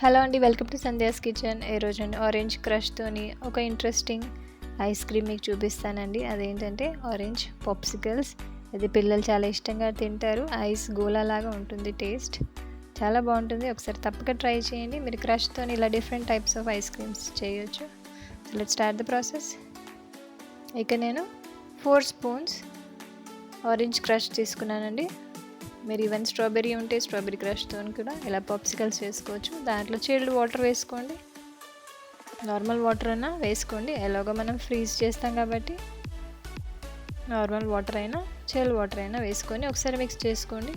Hello అండి, welcome to Sandhya's kitchen. ఈరోజు నేను ఆరెంజ్ క్రష్తోని ఒక ఇంట్రెస్టింగ్ ఐస్ క్రీమ్ మీకు చూపిస్తానండి. అదేంటంటే ఆరెంజ్ పాప్సికల్స్. ఇది పిల్లలు చాలా ఇష్టంగా తింటారు. ఐస్ గోలా లాగా ఉంటుంది, టేస్ట్ చాలా బాగుంటుంది. ఒకసారి తప్పక ట్రై చేయండి. మీరు క్రష్తోని ఇలా different types of ice creams చేయొచ్చు. So let's start the process. ఇక నేను 4 స్పూన్స్ ఆరెంజ్ క్రష్ తీసుకున్నానండి. మీరు ఈవెన్ స్ట్రాబెర్రీ ఉంటే స్ట్రాబెర్రీ క్రష్తో కూడా ఇలా పాప్సికల్స్ చేసుకోవచ్చు. దాంట్లో చిల్డ్ వాటర్ వేసుకోండి, నార్మల్ వాటర్ అయినా వేసుకోండి. ఎలాగో మనం ఫ్రీజ్ చేస్తాం కాబట్టి నార్మల్ వాటర్ అయినా చిల్డ్ వాటర్ అయినా వేసుకొని ఒకసారి మిక్స్ చేసుకోండి.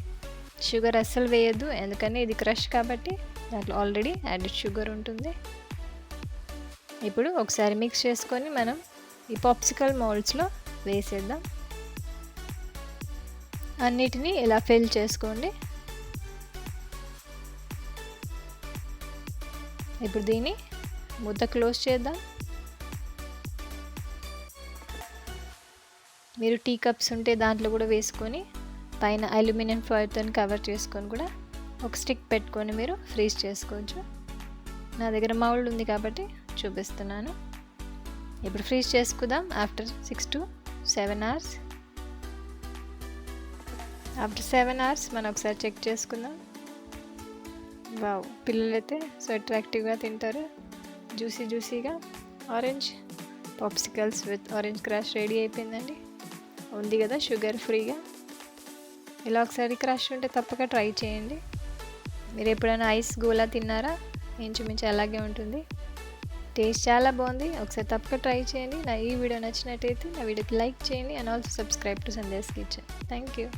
షుగర్ అస్సలు వేయద్దు, ఎందుకని ఇది క్రష్ కాబట్టి దాంట్లో ఆల్రెడీ యాడెడ్ షుగర్ ఉంటుంది. ఇప్పుడు ఒకసారి మిక్స్ చేసుకొని మనం ఈ పాప్సికల్ మౌల్డ్స్లో వేసేద్దాం. అన్నిటినీ ఇలా ఫిల్ చేసుకోండి. ఇప్పుడు దీన్ని మూత క్లోజ్ చేద్దాం. మీరు టీ కప్స్ ఉంటే దాంట్లో కూడా వేసుకొని పైన అల్యూమినియం ఫాయిల్తో కవర్ చేసుకొని కూడా ఒక స్టిక్ పెట్టుకొని మీరు ఫ్రీజ్ చేసుకోవచ్చు. నా దగ్గర మౌల్డ్ ఉంది కాబట్టి చూపిస్తున్నాను. ఇప్పుడు ఫ్రీజ్ చేసుకుందాం. After 6 to 7 hours. After 7 hours మనం ఒకసారి చెక్ చేసుకుందాం. వావ్, పిల్లలైతే సో అట్రాక్టివ్గా తింటారు. జ్యూసీగా orange popsicles with orange crush ready అయిపోయిందండి. ఉంది కదా షుగర్ ఫ్రీగా. ఇలా ఒకసారి క్రష్ ఉంటే తప్పక ట్రై చేయండి. మీరు ఎప్పుడైనా ఐస్ గోలా తిన్నారా? ఇంచుమించు అలాగే ఉంటుంది. టేస్ట్ చాలా బాగుంది. ఒకసారి తప్పక ట్రై చేయండి. నా ఈ వీడియో నచ్చినట్టయితే నా వీడియోకి లైక్ చేయండి and also subscribe to Sandhya's kitchen. Thank you.